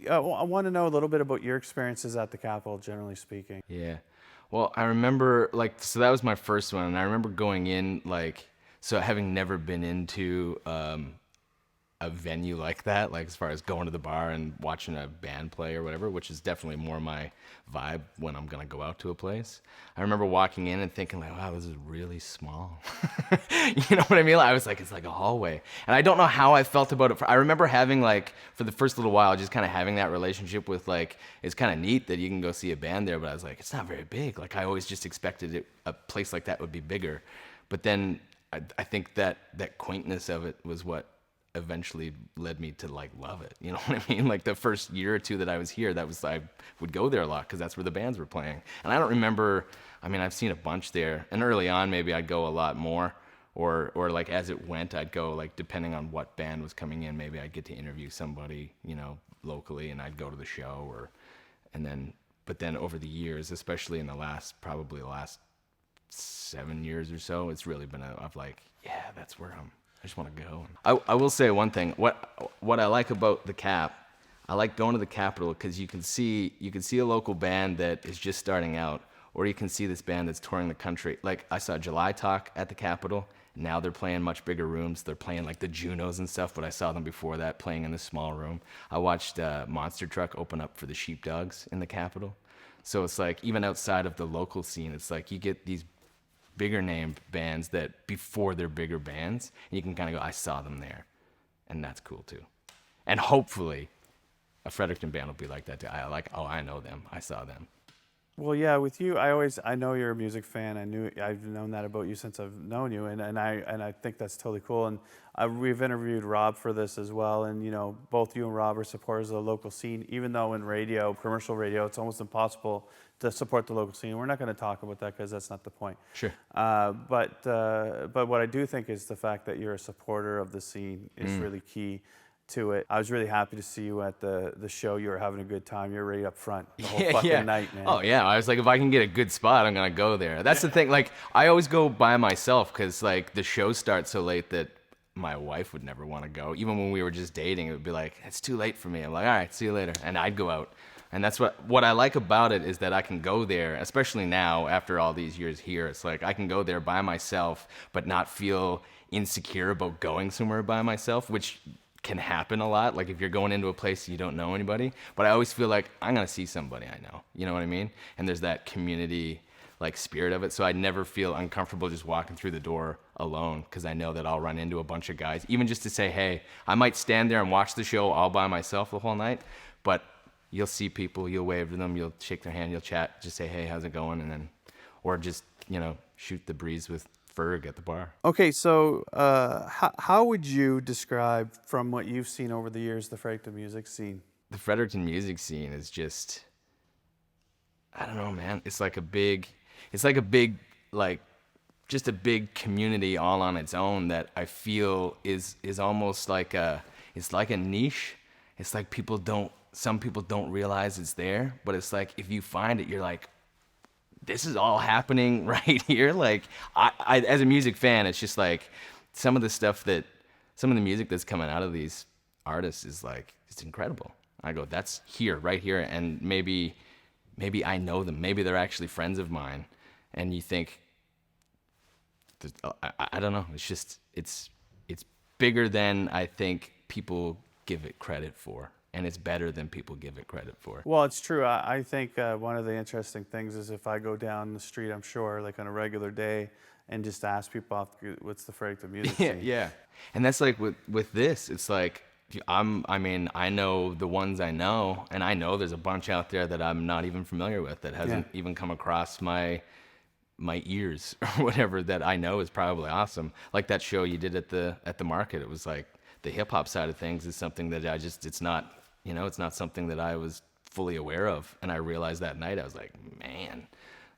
I want to know a little bit about your experiences at the Capitol, generally speaking. Yeah. Well, I remember so that was my first one, and I remember going in so having never been into a venue like that, like as far as going to the bar and watching a band play or whatever, which is definitely more my vibe when I'm gonna go out to a place. I remember walking in and thinking like, wow, this is really small. You know what I mean? I was like, it's like a hallway. And I don't know how I felt about it. I remember having like, for the first little while, just kind of having that relationship with like, it's kind of neat that you can go see a band there, but I was like, it's not very big. Like I always just expected a place like that would be bigger. But then I think that quaintness of it was what eventually led me to like love it. You know what I mean? Like the first year or two that I was here, I would go there a lot because that's where the bands were playing. And I don't remember. I mean, I've seen a bunch there, and early on maybe I'd go a lot more, or like as it went, I'd go like depending on what band was coming in. Maybe I'd get to interview somebody, locally, and I'd go to the show, and then. But then over the years, especially in probably the last 7 years or so, it's really been of like, yeah, that's where I just want to go. I will say one thing. What I like about the Cap, I like going to the Capitol because you can see a local band that is just starting out, or you can see this band that's touring the country. Like I saw July Talk at the Capitol. Now they're playing much bigger rooms. They're playing like the Junos and stuff, but I saw them before that playing in this small room. I watched Monster Truck open up for the Sheepdogs in the Capitol. So it's like even outside of the local scene, it's like you get these bigger name bands that before they're bigger bands, and you can kind of go, I saw them there, and that's cool too. And hopefully, a Fredericton band will be like that too. I know them, I saw them. Well, yeah, with you, I know you're a music fan. I've known that about you since I've known you, and I think that's totally cool. And we've interviewed Rob for this as well, and both you and Rob are supporters of the local scene. Even though in radio, commercial radio, it's almost impossible to support the local scene. We're not going to talk about that because that's not the point. Sure. But what I do think is the fact that you're a supporter of the scene is really key to it. I was really happy to see you at the show. You were having a good time. You're right up front the whole fucking night, man. Oh yeah, I was like, if I can get a good spot, I'm gonna go there. That's the thing. Like, I always go by myself because like the show starts so late that my wife would never want to go. Even when we were just dating, it would be like, it's too late for me. I'm like, all right, see you later, and I'd go out. And that's what I like about it is that I can go there, especially now after all these years here. It's like I can go there by myself, but not feel insecure about going somewhere by myself, which can happen a lot. Like if you're going into a place you don't know anybody, but I always feel like I'm gonna see somebody I know. You know what I mean? And there's that community like spirit of it. So I never feel uncomfortable just walking through the door alone because I know that I'll run into a bunch of guys, even just to say, hey, I might stand there and watch the show all by myself the whole night, but you'll see people, you'll wave to them, you'll shake their hand, you'll chat, just say, hey, how's it going? And then, or just, shoot the breeze with Ferg at the bar. Okay, so how would you describe, from what you've seen over the years, the Fredericton music scene? The Fredericton music scene is just, I don't know, man. It's like a big, like, just a big community all on its own that I feel is almost like it's like a niche. It's like some people don't realize it's there, but it's like if you find it, you're like, this is all happening right here. Like I as a music fan, it's just like some of the music that's coming out of these artists is like, it's incredible. I go, that's here, right here. And maybe I know them. Maybe they're actually friends of mine. And you think, I don't know. It's just, it's bigger than I think people give it credit for. And it's better than people give it credit for. Well, it's true. I think one of the interesting things is if I go down the street, I'm sure, like on a regular day, and just ask people, what's the Fredericton music scene? Yeah. And that's like with this, it's like, I know the ones I know, and I know there's a bunch out there that I'm not even familiar with that hasn't even come across my ears or whatever, that I know is probably awesome. Like that show you did at the market, it was like the hip hop side of things is something that it's not something that I was fully aware of. And I realized that night, I was like, man,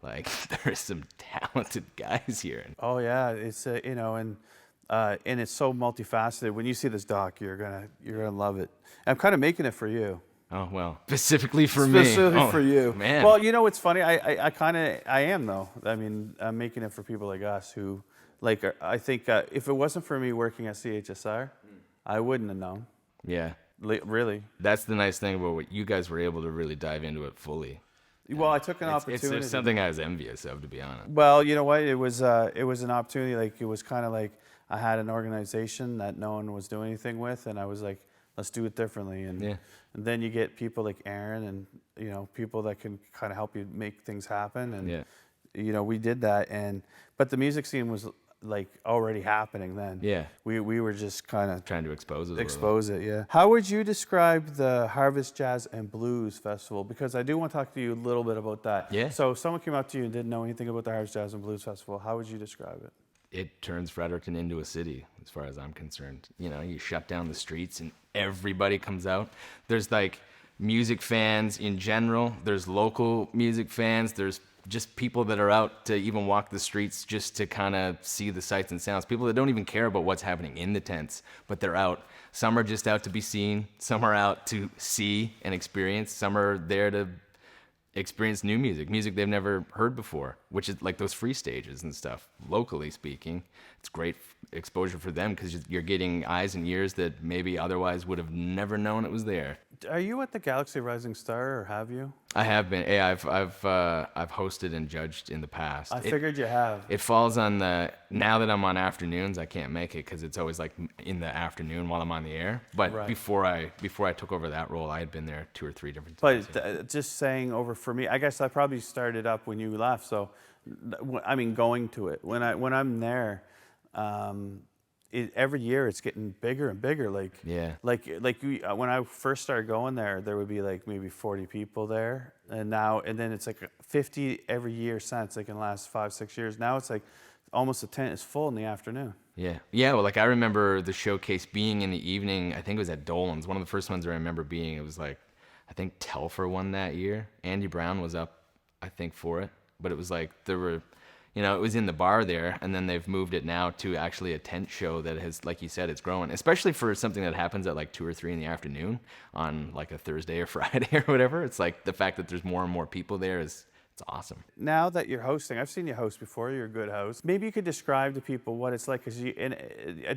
like there's some talented guys here. Oh yeah, it's and it's so multifaceted. When you see this doc, you're gonna love it. I'm kind of making it for you. Oh well, specifically for me. Specifically for you, man. Well, it's funny. I am though. I mean, I'm making it for people like us who, like, I think if it wasn't for me working at CHSR, I wouldn't have known. Yeah. Really. That's the nice thing about what you guys were able to really dive into it fully. Well, I took an It's opportunity. something I was envious of, to be honest. Well, you know what? It was an opportunity. Like it was kind of like I had an organization that no one was doing anything with, and I was like, let's do it differently. Yeah. And then you get people like Aaron, and people that can kind of help you make things happen. And Yeah. we did that. But the music scene was like already happening then. Yeah. We were just kind of Trying to expose it. expose it. Yeah. How would you describe the Harvest Jazz and Blues Festival? Because I do want to talk to you a little bit about that. Yeah. So if someone came up to you and didn't know anything about the Harvest Jazz and Blues Festival, how would you describe it? It turns Fredericton into a city, as far as I'm concerned. You shut down the streets and everybody comes out. There's like music fans in general. There's local music fans. There's just people that are out to even walk the streets just to kind of see the sights and sounds. People that don't even care about what's happening in the tents, but they're out. Some are just out to be seen. Some are out to see and experience. Some are there to experience new music they've never heard before, which is like those free stages and stuff. Locally speaking, it's great exposure for them because you're getting eyes and ears that maybe otherwise would have never known it was there. Are you at the Galaxy Rising Star, or have you? I have been. Yeah, I've hosted and judged in the past. I figured you have. It falls on now that I'm on afternoons, I can't make it because it's always like in the afternoon while I'm on the air. But Right. before I took over that role, I had been there 2 or 3 different times. But just saying over for me, I guess I probably started up when you left. So, I mean, going to it when I'm there, every year it's getting bigger and bigger. Yeah. When I first started going there would be like maybe 40 people there, and then it's like 50 every year since, like in the last 5-6 years. Now it's like almost the tent is full in the afternoon. Yeah. Yeah, well, like I remember the showcase being in the evening. I think it was at Dolan's. One of the first ones I remember being. It was like, I think Telfer won that year. Andy Brown was up, I think, for it. But it was like there were, it was in the bar there, and then they've moved it now to actually a tent show that has, like you said, it's growing. Especially for something that happens at like 2 or 3 in the afternoon on like a Thursday or Friday or whatever. It's like the fact that there's more and more people there it's awesome. Now that you're hosting, I've seen you host before. You're a good host. Maybe you could describe to people what it's like,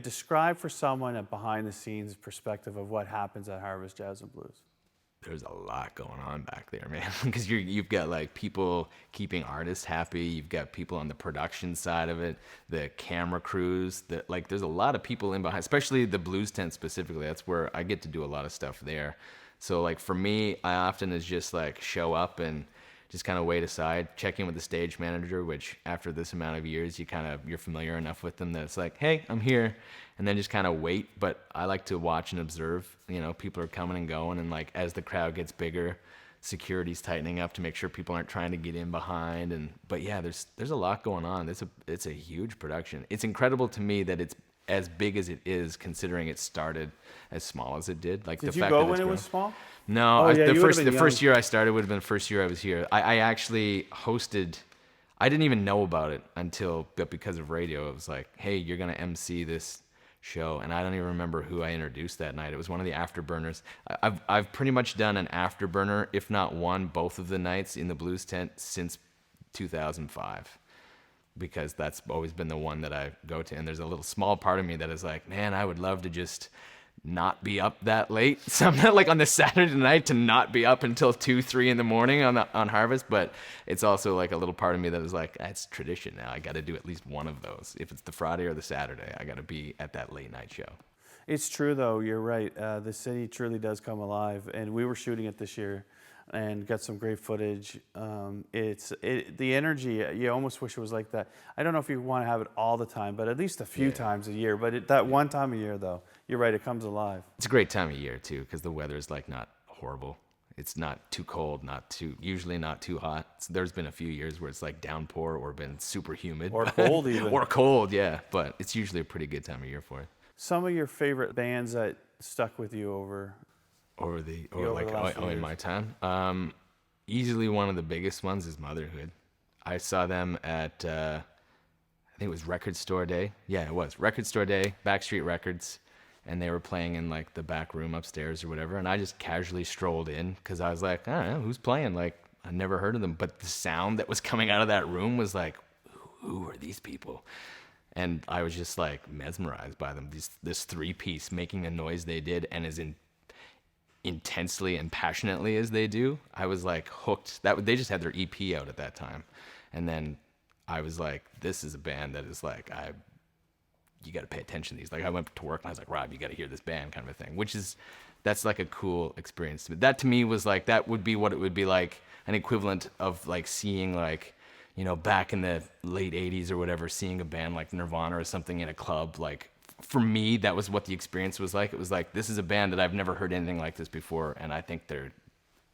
describe for someone a behind-the-scenes perspective of what happens at Harvest Jazz and Blues. There's a lot going on back there, man. Because you've got like people keeping artists happy. You've got people on the production side of it, the camera crews. There's a lot of people in behind, especially the blues tent specifically. That's where I get to do a lot of stuff there. So like for me, I often is just like show up and just kind of wait aside, check in with the stage manager, which after this amount of years, you're familiar enough with them that it's like, hey, I'm here, and then just kind of wait. But I like to watch and observe. People are coming and going, and like as the crowd gets bigger, security's tightening up to make sure people aren't trying to get in behind. But yeah, there's a lot going on. It's a huge production. It's incredible to me that it's as big as it is, considering it started as small as it did. Like Did the you fact go that when it's it grown. was small? No, Oh, yeah, you would've the been first young. year I started would have been the first year I was here. I actually hosted. I didn't even know about it but because of radio, it was like, hey, you're gonna MC this show, and I don't even remember who I introduced that night. It was one of the afterburners. I've pretty much done an afterburner, if not one, both of the nights in the blues tent since 2005. Because that's always been the one that I go to. And there's a little small part of me that is like, man, I would love to just not be up that late. Something like on the Saturday night to not be up until 2-3 in the morning on Harvest. But it's also like a little part of me that is like, that's tradition now. I got to do at least one of those. If it's the Friday or the Saturday, I got to be at that late night show. It's true, though. You're right. The city truly does come alive, and we were shooting it this year and got some great footage. The energy, you almost wish it was like that. I don't know if you want to have it all the time, but at least a few times a year. But that one time a year, though, you're right, it comes alive. It's a great time of year, too, because the weather's like not horrible. It's not too cold, usually not too hot. There's been a few years where it's like downpour or been super humid. Or cold even. Or cold, yeah. But it's usually a pretty good time of year for it. Some of your favorite bands that stuck with you over in years. my time. Easily one of the biggest ones is Motherhood. I saw them at I think it was Record Store Day. Yeah, it was Record Store Day, Backstreet Records, and they were playing in like the back room upstairs or whatever. And I just casually strolled in because I was like, I don't know who's playing. Like I never heard of them, but the sound that was coming out of that room was like, who are these people? And I was just like mesmerized by them. This 3-piece making the noise they did, and intensely and passionately as they do. I was like hooked. They just had their EP out at that time, and then I was like, this is a band that is like you got to pay attention to these. Like I went to work and I was like, Rob, you got to hear this band, kind of a thing. That's like a cool experience. But that to me was like, that would be what it would be like, an equivalent of like seeing like, you know, back in the late 80s or whatever, seeing a band like Nirvana or something in a club. Like for me, that was what the experience was like. It was like, this is a band that I've never heard anything like this before, and I think they're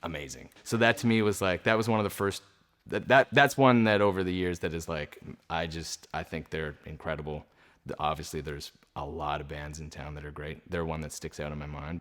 amazing. So that to me was like, that was one of the first, that's one that over the years that is like, I think they're incredible. Obviously there's a lot of bands in town that are great. They're one that sticks out in my mind.